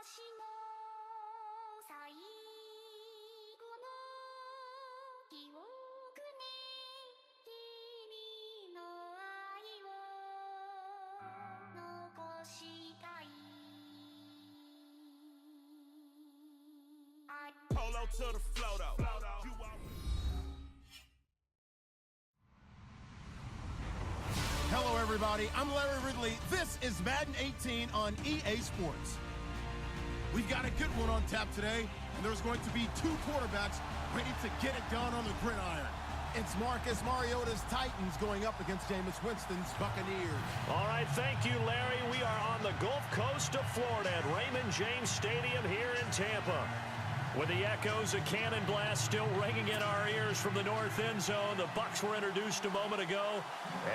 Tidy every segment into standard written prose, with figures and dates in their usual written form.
私の最後の記憶に君の愛を残したい Polo to the flow though. Hello, everybody. I'm Larry Ridley. This is Madden 18 on EA Sports. We've got a good one on tap today, and there's going to be two quarterbacks ready to get it done on the gridiron. It's Marcus Mariota's Titans going up against Jameis Winston's Buccaneers. All right, thank you, Larry. We are on the Gulf Coast of Florida at Raymond James Stadium here in Tampa. With the echoes of cannon blast still ringing in our ears from the north end zone, the Bucs were introduced a moment ago,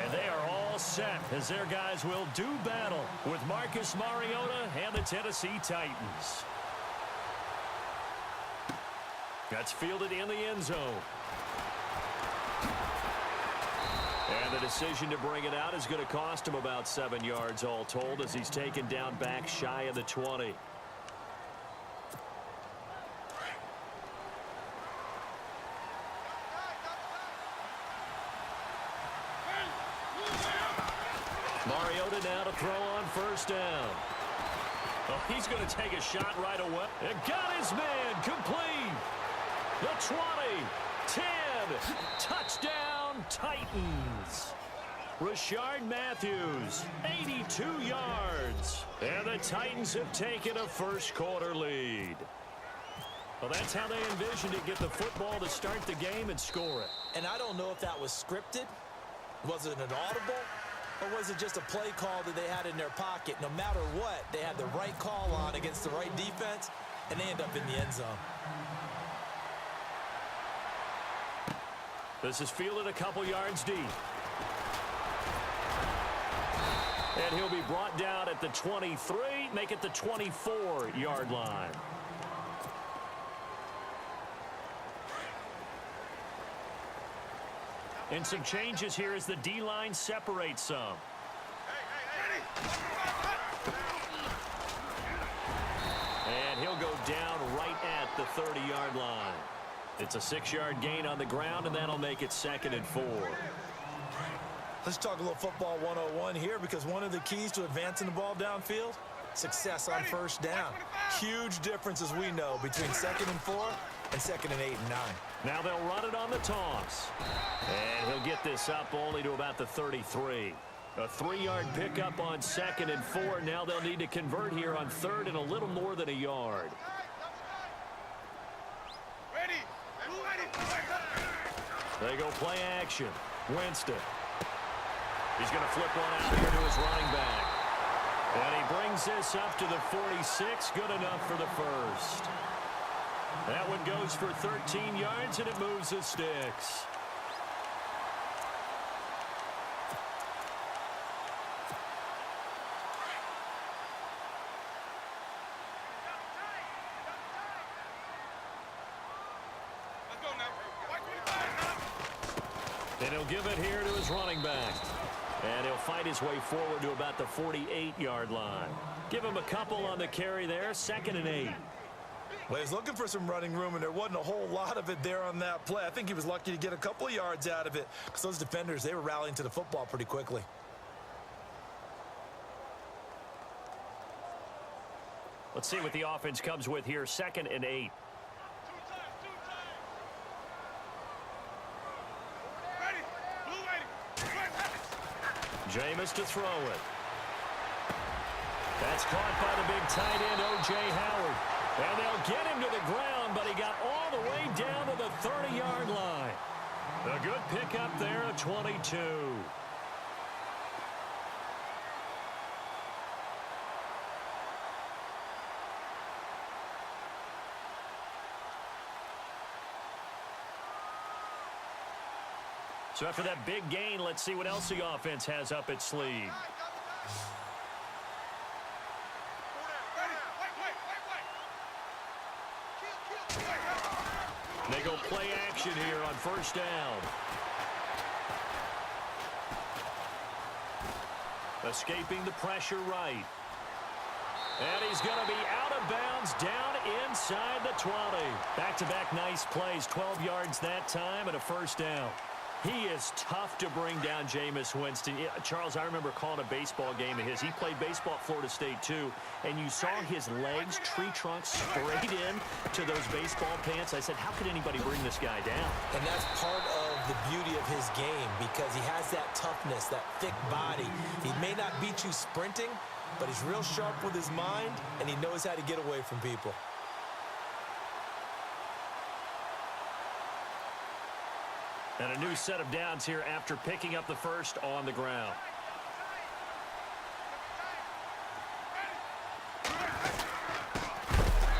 and they are all set as their guys will do battle with Marcus Mariota and the Tennessee Titans. That's fielded in the end zone. And the decision to bring it out is going to cost him about 7 yards all told as he's taken down back shy of the 20. Mariota now to throw on first down. Oh, he's going to take a shot right away. And got his man complete. The 20, 10, touchdown Titans. Rashard Matthews, 82 yards. And the Titans have taken a first quarter lead. Well, that's how they envisioned it, get the football to start the game and score it. And I don't know if that was scripted. Was it an audible? Or was it just a play call that they had in their pocket? No matter what, they had the right call on against the right defense, and they end up in the end zone. This is fielded a couple yards deep. And he'll be brought down at the 23, make it the 24-yard line. And some changes here as the D-line separates some. And he'll go down right at the 30-yard line. It's a 6-yard gain on the ground, and that'll make it 2nd and 4. Let's talk a little football 101 here, because one of the keys to advancing the ball downfield, success on first down. Huge difference, as we know, between 2nd and 4 and 2nd and 8 and 9. Now they'll run it on the toss. And he'll get this up only to about the 33. A 3-yard pickup on 2nd and 4. Now they'll need to convert here on 3rd and a little more than a yard. They go play action. Winston. He's going to flip one out here to his running back. And he brings this up to the 46. Good enough for the first. That one goes for 13 yards, and it moves the sticks. And he'll give it here to his running back. And he'll fight his way forward to about the 48-yard line. Give him a couple on the carry there, 2nd and 8. Well, he's looking for some running room, and there wasn't a whole lot of it there on that play. I think he was lucky to get a couple of yards out of it, because those defenders, they were rallying to the football pretty quickly. Let's see what the offense comes with here, 2nd and 8. Jameis to throw it. That's caught by the big tight end, O.J. Howard. And they'll get him to the ground, but he got all the way down to the 30-yard line. A good pickup there, a 22. So after that big gain, let's see what else the offense has up its sleeve. They go play action here on first down. Escaping the pressure right. And he's going to be out of bounds down inside the 20. Back-to-back nice plays, 12 yards that time and a first down. He is tough to bring down, Jameis Winston. Charles, I remember calling a baseball game of his. He played baseball at Florida State, too, and you saw his legs, tree trunks, sprayed in to those baseball pants. I said, how could anybody bring this guy down? And that's part of the beauty of his game because he has that toughness, that thick body. He may not beat you sprinting, but he's real sharp with his mind, and he knows how to get away from people. And a new set of downs here after picking up the first on the ground.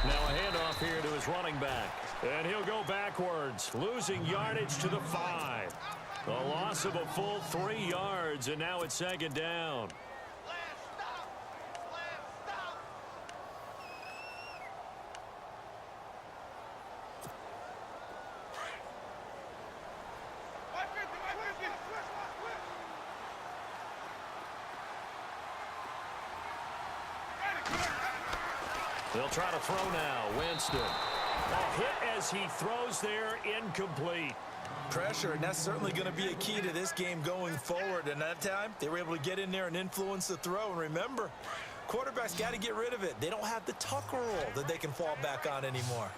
Now a handoff here to his running back. And he'll go backwards, losing yardage to the 5. A loss of a full 3 yards, and now it's second down. They'll try to throw now. Winston. A hit as he throws there, incomplete. Pressure, and that's certainly going to be a key to this game going forward. And that time, they were able to get in there and influence the throw. And remember, quarterbacks got to get rid of it. They don't have the tuck rule that they can fall back on anymore.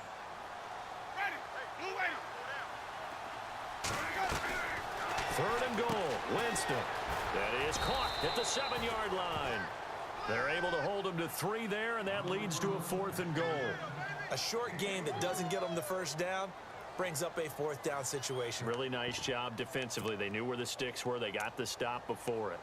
Third and goal. Winston. That is caught at the 7-yard line. They're able to hold him to 3 there, and that leads to a 4th and goal. A short game that doesn't get them the first down brings up a 4th down situation. Really nice job defensively. They knew where the sticks were. They got the stop before it.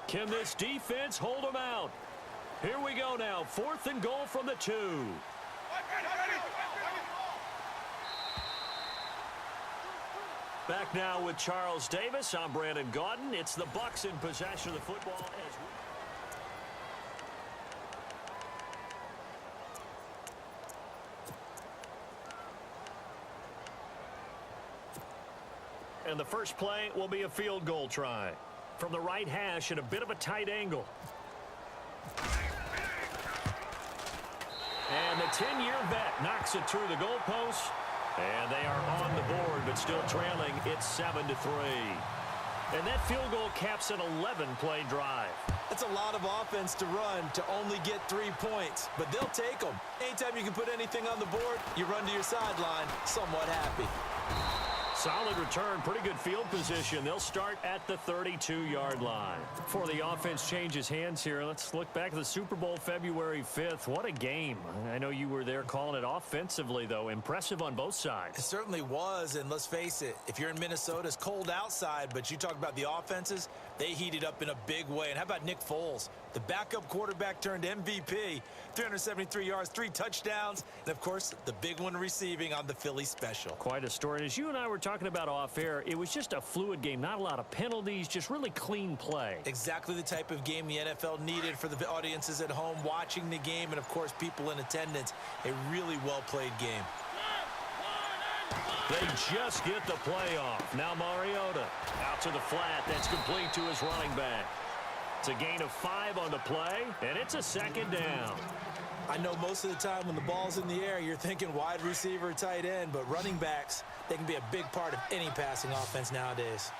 Can this defense hold them out? Here we go now. 4th and goal from the 2. Back now with Charles Davis. I'm Brandon Gaudin. It's the Bucs in possession of the football as and the first play will be a field goal try from the right hash at a bit of a tight angle. And the 10-year vet knocks it through the goalpost. And they are on the board, but still trailing. It's 7-3. And that field goal caps an 11-play drive. That's a lot of offense to run to only get 3 points, but they'll take them. Anytime you can put anything on the board, you run to your sideline somewhat happy. Solid return, pretty good field position. They'll start at the 32-yard line. Before the offense changes hands here, let's look back at the Super Bowl February 5th. What a game. I know you were there calling it offensively, though. Impressive on both sides. It certainly was, and let's face it, if you're in Minnesota, it's cold outside, but you talk about the offenses, they heated up in a big way. And how about Nick Foles? The backup quarterback turned MVP, 373 yards, 3 touchdowns, and, of course, the big one receiving on the Philly special. Quite a story. And as you and I were talking about off air, it was just a fluid game, not a lot of penalties, just really clean play. Exactly the type of game the NFL needed for the audiences at home watching the game and, of course, people in attendance. A really well-played game. They just get the play off. Now Mariota out to the flat. That's complete to his running back. It's a gain of 5 on the play, and it's a second down. I know most of the time when the ball's in the air, you're thinking wide receiver, tight end, but running backs, they can be a big part of any passing offense nowadays.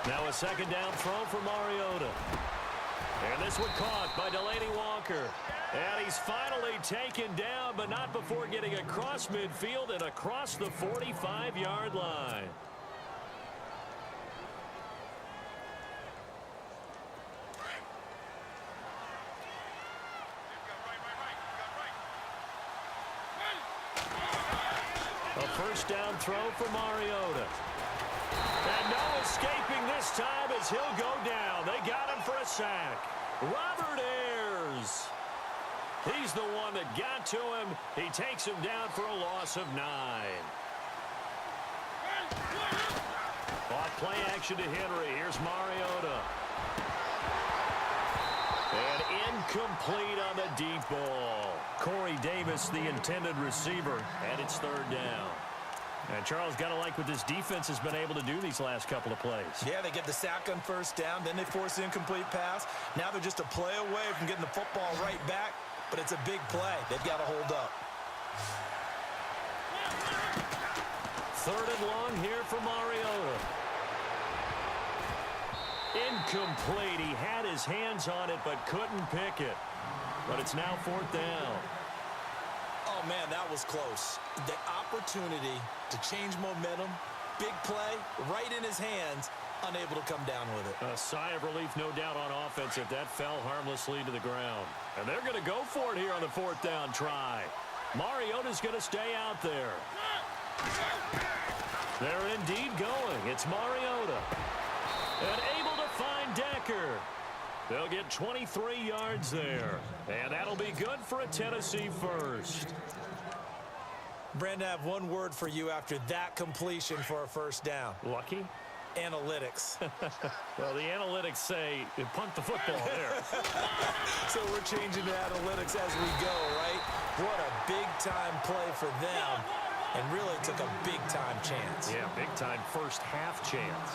Now a second down throw for Mariota. And this one caught by Delaney Walker. And he's finally taken down, but not before getting across midfield and across the 45-yard line. A first down throw for Mariota. And no escaping this time as he'll go down. They got him for a sack. Robert Ayers. He's the one that got to him. He takes him down for a loss of 9. Off play action to Henry. Here's Mariota. And incomplete on the deep ball. Corey Davis, the intended receiver, and it's third down. And Charles, got to like what this defense has been able to do these last couple of plays. Yeah, they get the sack on first down, then they force the incomplete pass. Now they're just a play away from getting the football right back, but it's a big play. They've got to hold up. 3rd and long here for Mariota. Incomplete. He had his hands on it but couldn't pick it. But it's now 4th down. Oh, man, that was close. The opportunity to change momentum, big play, right in his hands, unable to come down with it. A sigh of relief, no doubt, on offense if that fell harmlessly to the ground. And they're going to go for it here on the 4th down try. Mariota's going to stay out there. They're indeed going. It's Mariota. And able to find Decker. They'll get 23 yards there. And that'll be good for a Tennessee first. Brandon, I have one word for you after that completion for a first down. Lucky? Analytics. Well, the analytics say punt the football there. So we're changing to analytics as we go, right? What a big-time play for them. And really took a big-time chance. Yeah, big-time first half chance.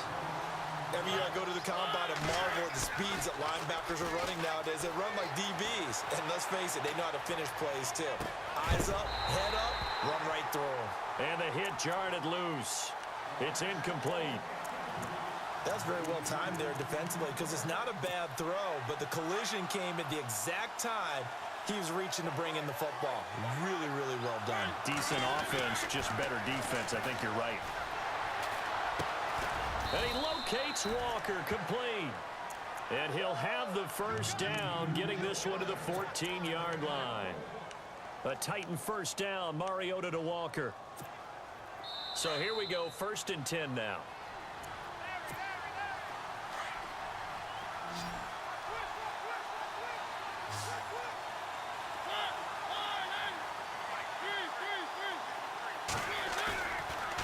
Every year I go to the combine and marvel at the speeds that linebackers are running nowadays. They run like DBs. And let's face it, they know how to finish plays too. Eyes up, head up, run right through them. And the hit jarred it loose. It's incomplete. That's very well timed there defensively because it's not a bad throw, but the collision came at the exact time he was reaching to bring in the football. Really, really well done. Decent offense, just better defense. I think you're right. And he locates Walker, complete. And he'll have the first down, getting this one to the 14-yard line. A Titan first down, Mariota to Walker. So here we go, 1st and 10 now.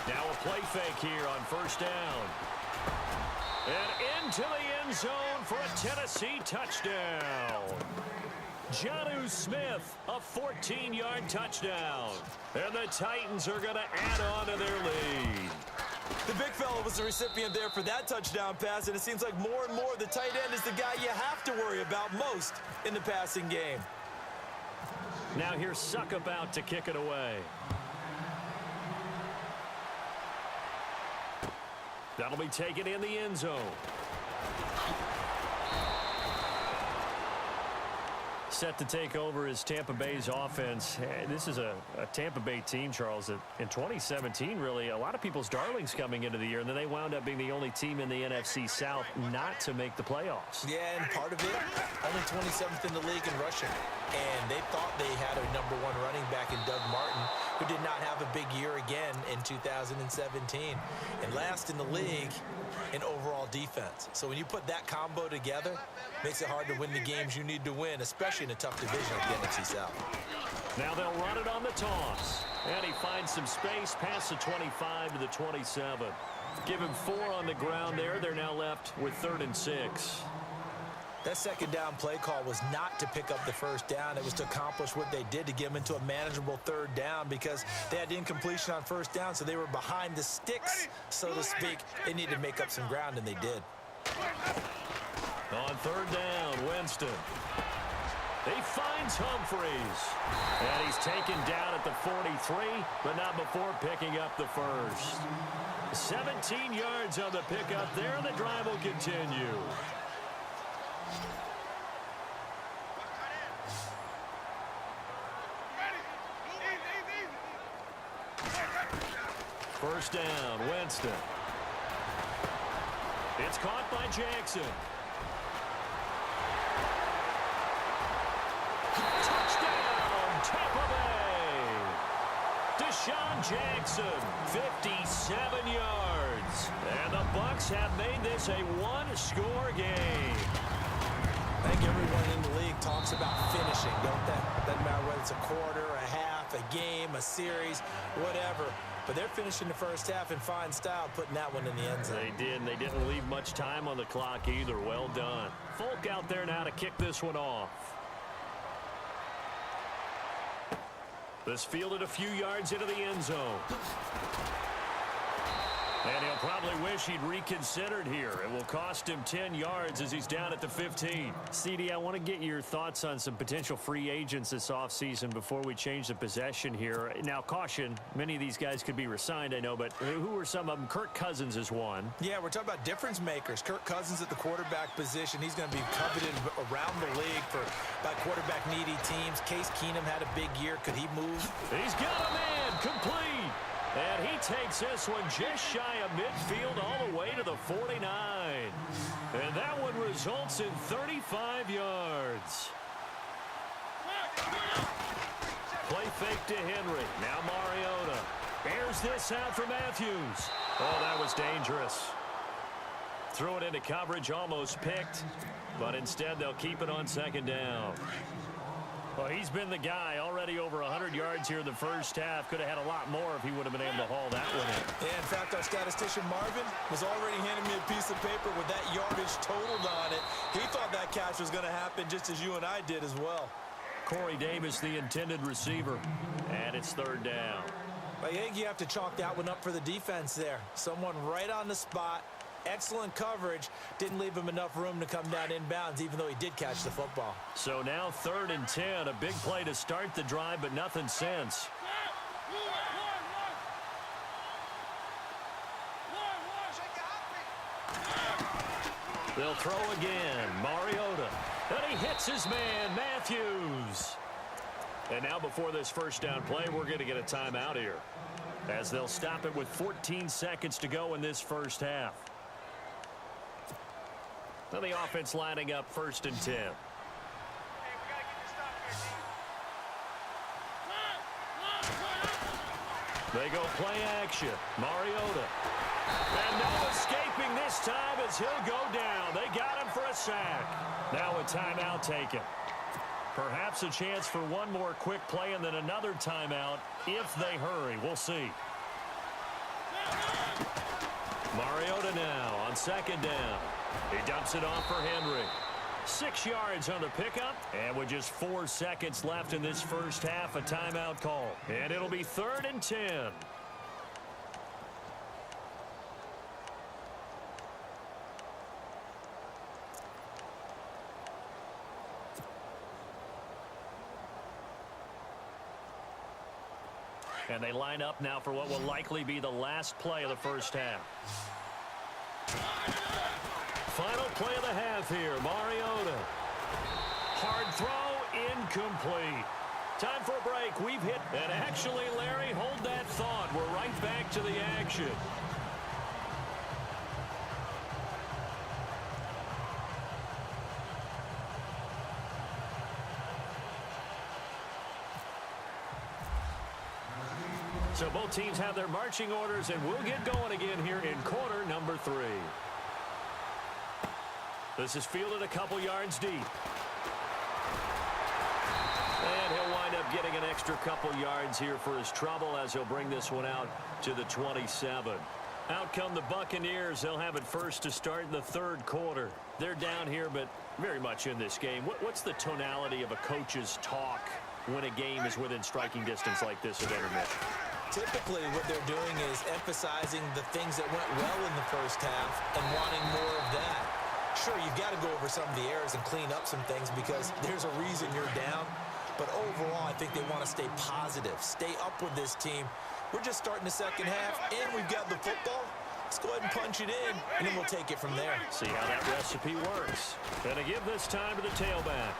Now a play fake here on first down. And into the end zone for a Tennessee touchdown. Jonnu Smith, a 14-yard touchdown. And the Titans are going to add on to their lead. The big fella was the recipient there for that touchdown pass, and it seems like more and more the tight end is the guy you have to worry about most in the passing game. Now here's Suckup out to kick it away. That'll be taken in the end zone. Set to take over is Tampa Bay's offense. This is a Tampa Bay team, Charles, that in 2017, really, a lot of people's darlings coming into the year, and then they wound up being the only team in the NFC South not to make the playoffs. Yeah, and part of it, only 27th in the league in rushing. And they thought they had a #1 running back in Doug Martin, who did not have a big year again in 2017. And last in the league in overall defense. So when you put that combo together, makes it hard to win the games you need to win, especially in a tough division like the NFC South. Now they'll run it on the toss. And he finds some space past the 25 to the 27. Give him 4 on the ground there. They're now left with 3rd and 6. That second down play call was not to pick up the first down. It was to accomplish what they did, to get them into a manageable 3rd down, because they had incompletion on first down, so they were behind the sticks, so to speak. They needed to make up some ground, and they did. On 3rd down, Winston. He finds Humphreys. And he's taken down at the 43, but not before picking up the first. 17 yards on the pickup there, and the drive will continue. First down, Winston. It's caught by Jackson. Touchdown, Tampa Bay. Deshaun Jackson, 57 yards. And the Bucs have made this a one-score game. I think everyone in the league talks about finishing, don't they? Doesn't matter whether it's a quarter, a half, a game, a series, whatever. But they're finishing the first half in fine style, putting that one in the end zone. They did, and they didn't leave much time on the clock either. Well done. Folk out there now to kick this one off. This fielded a few yards into the end zone. probably wish he'd reconsidered here. It will cost him 10 yards as he's down at the 15. CD, I want to get your thoughts on some potential free agents this offseason before we change the possession here. Now, caution, many of these guys could be re-signed, I know, but who are some of them? Kirk Cousins is one. Yeah, we're talking about difference makers. Kirk Cousins at the quarterback position. He's going to be coveted around the league by quarterback-needy teams. Case Keenum had a big year. Could he move? He's got a man complete. And he takes this one just shy of midfield all the way to the 49. And that one results in 35 yards. Play fake to Henry. Now Mariota. Airs this out for Matthews. Oh, that was dangerous. Threw it into coverage, almost picked. But instead, they'll keep it on second down. Well, he's been the guy. Already over 100 yards here in the first half. Could have had a lot more if he would have been able to haul that one in. Yeah, in fact, our statistician Marvin was already handing me a piece of paper with that yardage totaled on it. He thought that catch was going to happen just as you and I did as well. Corey Davis, the intended receiver. And it's third down. I think you have to chalk that one up for the defense there. Someone right on the spot. Excellent coverage. Didn't leave him enough room to come down inbounds, even though he did catch the football. So now 3rd and 10. A big play to start the drive, but nothing since. They'll throw again. Mariota. And he hits his man, Matthews. And now before this first down play, we're going to get a timeout here, as they'll stop it with 14 seconds to go in this first half. Now the offense lining up 1st and 10. They go play action. Mariota. And no escaping this time as he'll go down. They got him for a sack. Now a timeout taken. Perhaps a chance for one more quick play and then another timeout if they hurry. We'll see. Mariota now on 2nd down. He dumps it off for Henry. 6 yards on the pickup. And with just 4 seconds left in this first half, a timeout call. And it'll be 3rd and 10. And they line up now for what will likely be the last play of the first half. Final play of the half here. Mariota. Hard throw, incomplete. Time for a break. We've hit. And actually, Larry, hold that thought. We're right back to the action. So both teams have their marching orders, and we'll get going again here in quarter number 3. This is fielded a couple yards deep. And he'll wind up getting an extra couple yards here for his trouble as he'll bring this one out to the 27. Out come the Buccaneers. They'll have it first to start in the 3rd quarter. They're down here, but very much in this game. What's the tonality of a coach's talk when a game is within striking distance like this at intermission? Typically, what they're doing is emphasizing the things that went well in the first half and wanting more of that. Sure, you've got to go over some of the errors and clean up some things because there's a reason you're down. But overall, I think they want to stay positive, stay up with this team. We're just starting the second half, and we've got the football. Let's go ahead and punch it in, and then we'll take it from there. See how that recipe works. Gonna give this time to the tailback.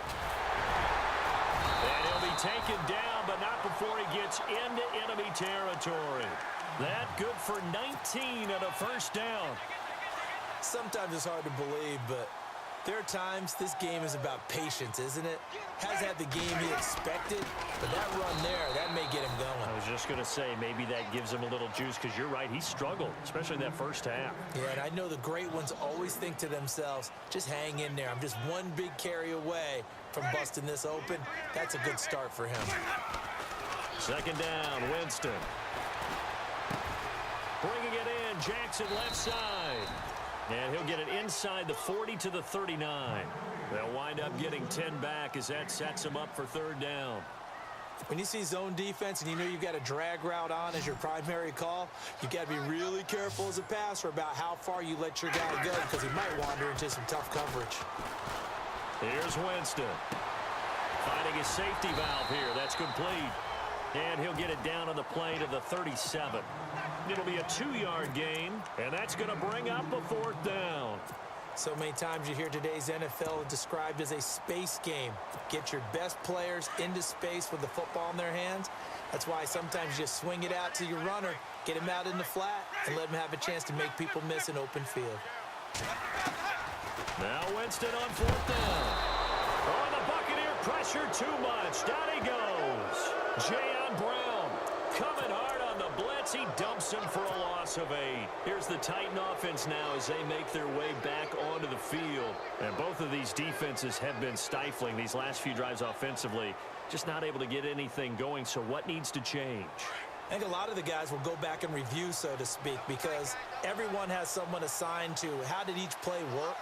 And he'll be taken down, but not before he gets into enemy territory. That good for 19 and a first down. Sometimes it's hard to believe, but there are times this game is about patience, isn't it? Has had the game he expected, but that run there, that may get him going. I was just going to say, maybe that gives him a little juice, because you're right, he struggled, especially in that first half. Yeah, and I know the great ones always think to themselves, just hang in there. I'm just one big carry away from busting this open. That's a good start for him. 2nd down, Winston. Bringing it in, Jackson left side. And he'll get it inside the 40 to the 39. They'll wind up getting 10 back as that sets him up for 3rd down. When you see zone defense and you know you've got a drag route on as your primary call, you've got to be really careful as a passer about how far you let your guy go because he might wander into some tough coverage. Here's Winston. Finding his safety valve here. That's complete. And he'll get it down on the play to the 37. It'll be a 2-yard gain, and that's going to bring up a 4th down. So many times you hear today's NFL described as a space game. Get your best players into space with the football in their hands. That's why sometimes you just swing it out to your runner, get him out in the flat, and let him have a chance to make people miss an open field. Now Winston on 4th down. Oh, the Buccaneer pressure too much. Down he goes. Jayon Brown coming hard on the blitz. He dumps him for a loss of 8. Here's the Titan offense now as they make their way back onto the field. And both of these defenses have been stifling these last few drives offensively. Just not able to get anything going. So what needs to change? I think a lot of the guys will go back and review, so to speak, because everyone has someone assigned to how did each play work.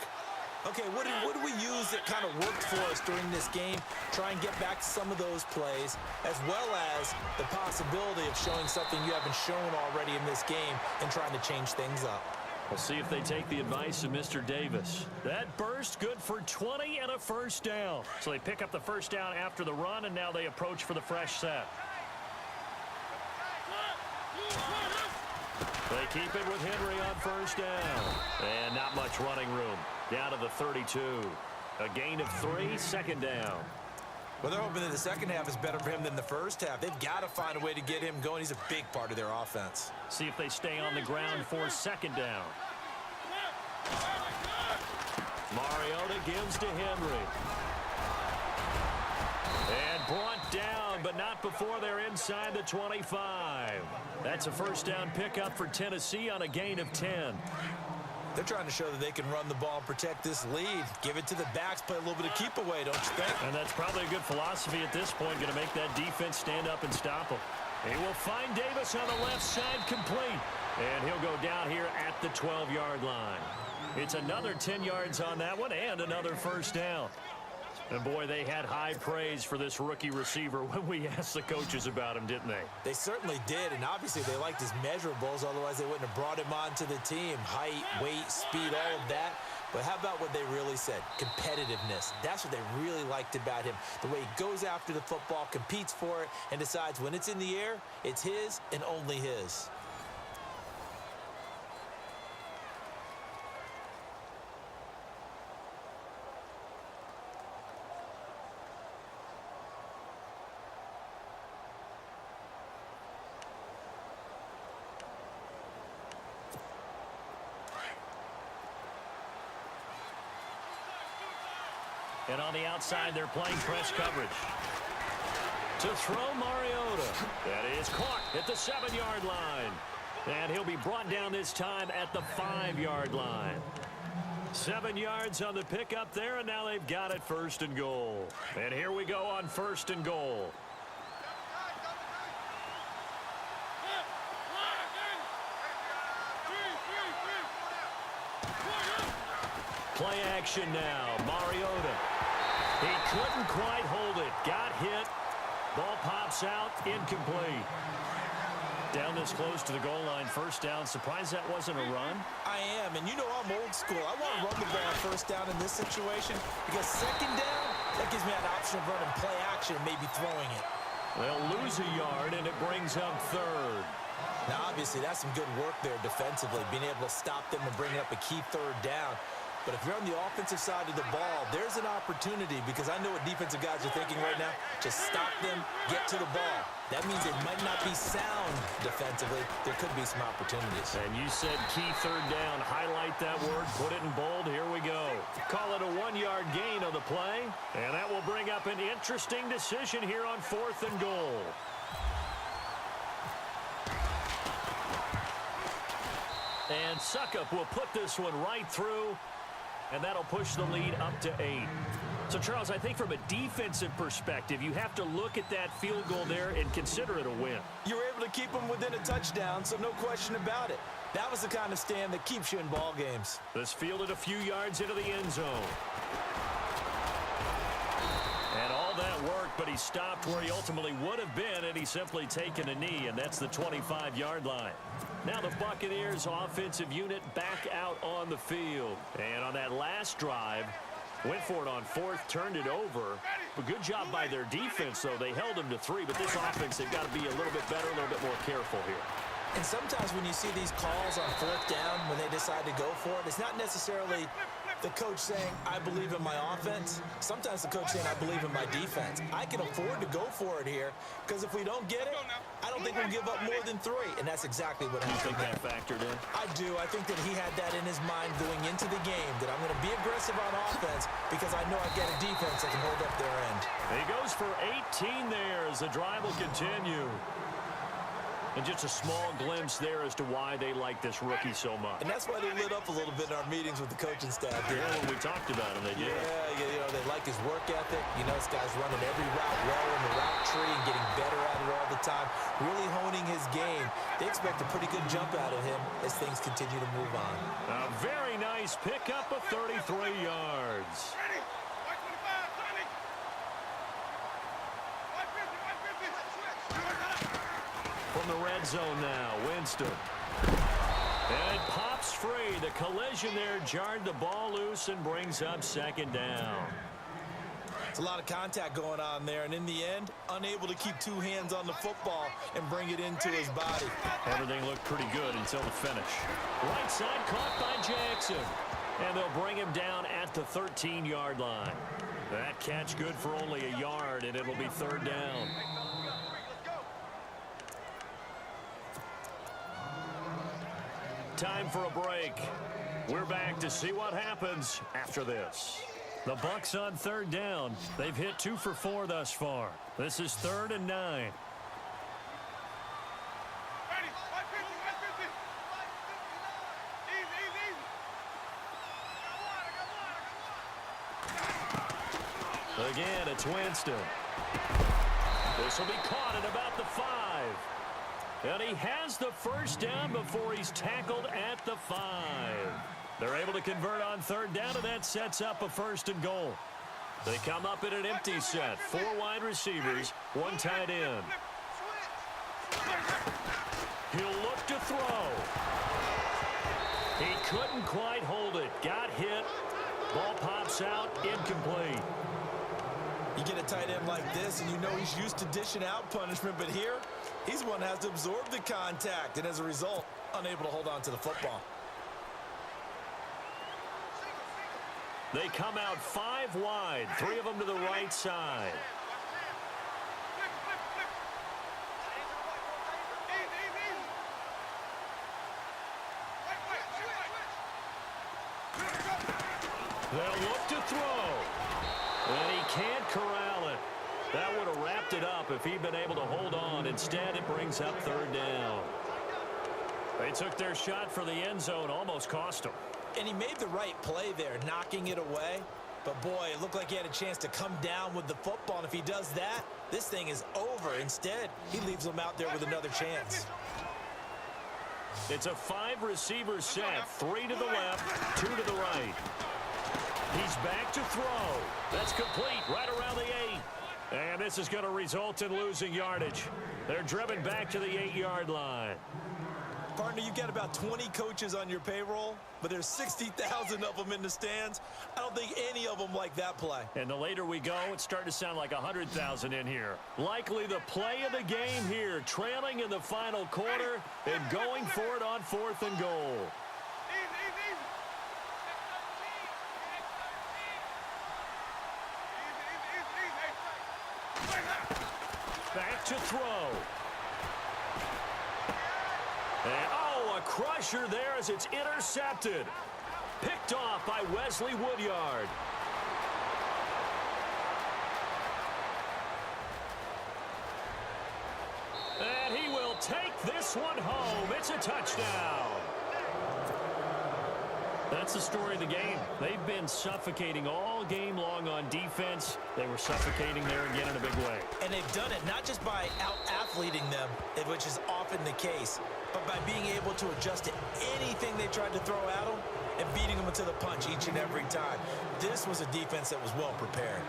Okay, what do we use that kind of worked for us during this game? Try and get back to some of those plays, as well as the possibility of showing something you haven't shown already in this game and trying to change things up. We'll see if they take the advice of Mr. Davis. That burst good for 20 and a 1st down. So they pick up the 1st down after the run, and now they approach for the fresh set. They keep it with Henry on 1st down. And not much running room. Down to the 32. A gain of 3, 2nd down. Well, they're hoping that the second half is better for him than the first half. They've got to find a way to get him going. He's a big part of their offense. See if they stay on the ground for 2nd down. Mariota gives to Henry. And brought down, but not before they're inside the 25. That's a 1st down pickup for Tennessee on a gain of 10. They're trying to show that they can run the ball and protect this lead. Give it to the backs, play a little bit of keep away, don't you think? And that's probably a good philosophy at this point, going to make that defense stand up and stop them. He will find Davis on the left side complete. And he'll go down here at the 12-yard line. It's another 10 yards on that one and another 1st down. And, boy, they had high praise for this rookie receiver when we asked the coaches about him, didn't they? They certainly did, and obviously they liked his measurables. Otherwise, they wouldn't have brought him onto the team. Height, weight, speed, all of that. But how about what they really said? Competitiveness. That's what they really liked about him. The way he goes after the football, competes for it, and decides when it's in the air, it's his and only his. And on the outside, they're playing press coverage. To throw Mariota. That is caught at the 7-yard line. And he'll be brought down this time at the 5-yard line. 7 yards on the pickup there, and now they've got it 1st and goal. And here we go on 1st and goal. Play action now. Mariota. He couldn't quite hold it. Got hit. Ball pops out. Incomplete. Down this close to the goal line. 1st down. Surprised that wasn't a run? I am, and you know I'm old school. I want to run the ball on 1st down in this situation because 2nd down, that gives me an option of running play action and maybe throwing it. They'll lose a yard, and it brings up 3rd. Now, obviously, that's some good work there defensively, being able to stop them and bring up a key 3rd down. But if you're on the offensive side of the ball, there's an opportunity because I know what defensive guys are thinking right now. Just stop them, get to the ball. That means it might not be sound defensively. There could be some opportunities. And you said key 3rd down. Highlight that word. Put it in bold. Here we go. Call it a 1-yard gain on the play. And that will bring up an interesting decision here on 4th and goal. And Suckup will put this one right through. And that'll push the lead up to 8. So, Charles, I think from a defensive perspective, you have to look at that field goal there and consider it a win. You were able to keep them within a touchdown, so no question about it. That was the kind of stand that keeps you in ball games. This fielded a few yards into the end zone. And all that work, but he he stopped where he ultimately would have been had he simply taken a knee, and that's the 25-yard line. Now the Buccaneers offensive unit back out on the field. And on that last drive, went for it on fourth, turned it over. A good job by their defense, though. They held them to 3, but this offense, they've got to be a little bit better, a little bit more careful here. And sometimes when you see these calls on fourth down, when they decide to go for it, it's not necessarily the coach saying, I believe in my offense. Sometimes the coach saying, I believe in my defense. I can afford to go for it here because if we don't get it, I don't think we'll give up more than 3. And that's exactly what happened. You think that factored in? I do. I think that he had that in his mind going into the game, that I'm going to be aggressive on offense because I know I've got a defense that can hold up their end. He goes for 18 there as the drive will continue. And just a small glimpse there as to why they like this rookie so much. And that's why they lit up a little bit in our meetings with the coaching staff. Yeah, when we talked about him, they did. Yeah, you know, they like his work ethic. You know, this guy's running every route well in the route tree and getting better at it all the time, really honing his game. They expect a pretty good jump out of him as things continue to move on. A very nice pickup of 33 yards. From the red zone now, Winston. And it pops free. The collision there jarred the ball loose and brings up second down. It's a lot of contact going on there, and in the end, unable to keep 2 hands on the football and bring it into his body. Everything looked pretty good until the finish. Right side caught by Jackson. And they'll bring him down at the 13-yard line. That catch good for only a yard, and it'll be third down. Time for a break. We're back to see what happens after this. The Bucs on third down. They've hit 2 for 4 thus far. This is 3rd and 9. Again, it's Winston. This will be caught at about the 5. And he has the first down before he's tackled at the 5. They're able to convert on third down, and that sets up a 1st and goal. They come up in an empty set. 4 wide receivers, 1 tight end. He'll look to throw. He couldn't quite hold it. Got hit. Ball pops out, incomplete. You get a tight end like this, and you know he's used to dishing out punishment, but here, he's one that has to absorb the contact, and as a result, unable to hold on to the football. They come out 5 wide, 3 of them to the right side. They'll look to throw. And he can't corral it. That would have wrapped it up if he'd been able to hold on. Instead, it brings up third down. They took their shot for the end zone, almost cost them. And he made the right play there, knocking it away. But, boy, it looked like he had a chance to come down with the football. And if he does that, this thing is over. Instead, he leaves him out there with another chance. It's a 5-receiver set, 3 to the left, 2 to the right. He's back to throw. That's complete right around the 8. And this is going to result in losing yardage. They're driven back to the 8-yard line. Partner, you've got about 20 coaches on your payroll, but there's 60,000 of them in the stands. I don't think any of them like that play. And the later we go, it's starting to sound like 100,000 in here. Likely the play of the game here, trailing in the final quarter and going for it on 4th and goal. Back to throw. And, oh, a crusher there as it's intercepted. Picked off by Wesley Woodyard. And he will take this one home. It's a touchdown. That's the story of the game. They've been suffocating all game long on defense. They were suffocating there again in a big way. And they've done it not just by out-athleting them, which is often the case, but by being able to adjust to anything they tried to throw at them and beating them to the punch each and every time. This was a defense that was well prepared.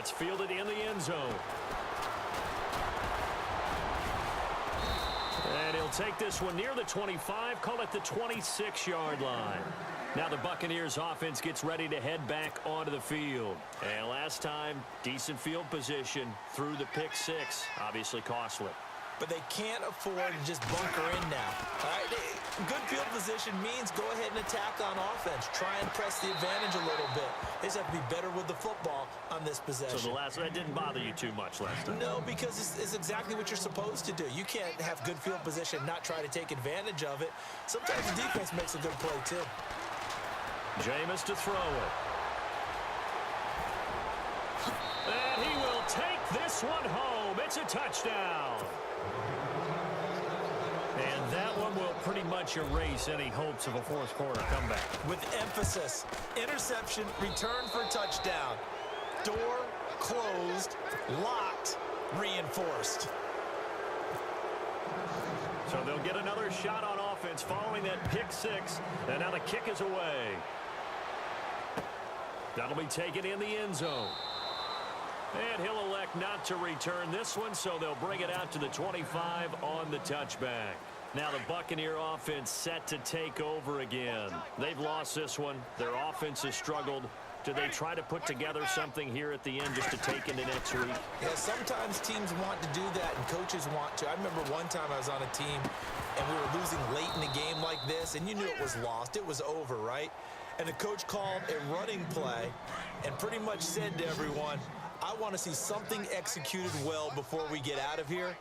That's fielded in the end zone. And he'll take this one near the 25, call it the 26-yard line. Now the Buccaneers offense gets ready to head back onto the field. And last time, decent field position through the pick six. Obviously costly. But they can't afford to just bunker in now. All right? Good field position means go ahead and attack on offense. Try and press the advantage a little bit. They just have to be better with the football on this possession. So that didn't bother you too much last time? No, because it's exactly what you're supposed to do. You can't have good field position and not try to take advantage of it. Sometimes the defense makes a good play, too. Jameis to throw it. And he will take this one home. It's a touchdown. And that one will pretty much erase any hopes of a fourth quarter comeback. With emphasis, interception, return for touchdown. Door closed, locked, reinforced. So they'll get another shot on offense following that pick six. And now the kick is away. That'll be taken in the end zone. And he'll elect not to return this one, so they'll bring it out to the 25 on the touchback. Now the Buccaneer offense set to take over again. They've lost this one. Their offense has struggled. Do they try to put together something here at the end just to take into next week? Yeah, sometimes teams want to do that and coaches want to. I remember one time I was on a team and we were losing late in the game like this, and you knew it was lost. It was over, right? And the coach called a running play and pretty much said to everyone, I want to see something executed well before we get out of here.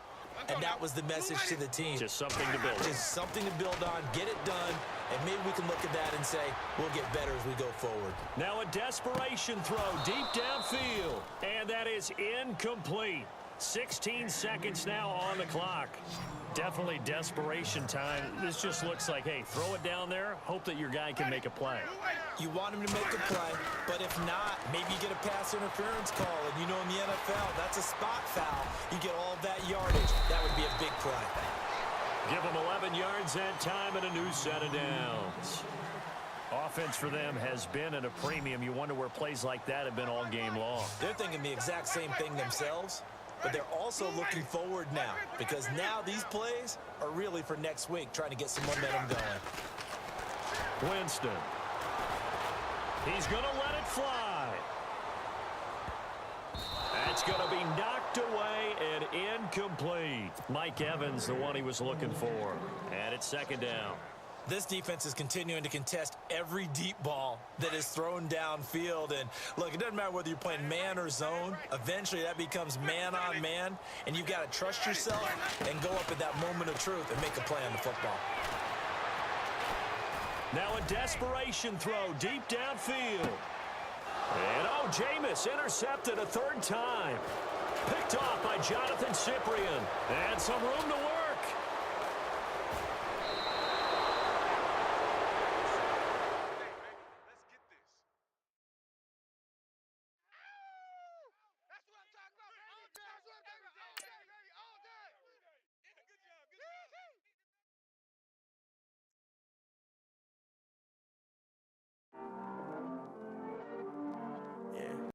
And that was the message to the team. Just something to build. Just something to build on, get it done, and maybe we can look at that and say, we'll get better as we go forward. Now a desperation throw deep downfield. And that is incomplete. 16 seconds now on the clock. Definitely desperation time. This just looks like, hey, throw it down there, hope that your guy can make a play. You want him to make a play, but if not, maybe you get a pass interference call, and you know in the NFL, that's a spot foul. You get all of that yardage. That would be a big play. Give them 11 yards that time and a new set of downs. Offense for them has been at a premium. You wonder where plays like that have been all game long. They're thinking the exact same thing themselves, but they're also looking forward now, because now these plays are really for next week, trying to get some momentum going. Winston. He's going to let it fly. That's going to be knocked away and incomplete. Mike Evans, the one he was looking for. And it's second down. This defense is continuing to contest every deep ball that is thrown downfield. And look, it doesn't matter whether you're playing man or zone. Eventually that becomes man on man. And you've got to trust yourself and go up at that moment of truth and make a play on the football. Now a desperation throw deep downfield. And Jameis intercepted a third time. Picked off by Jonathan Cyprien. And some room to work.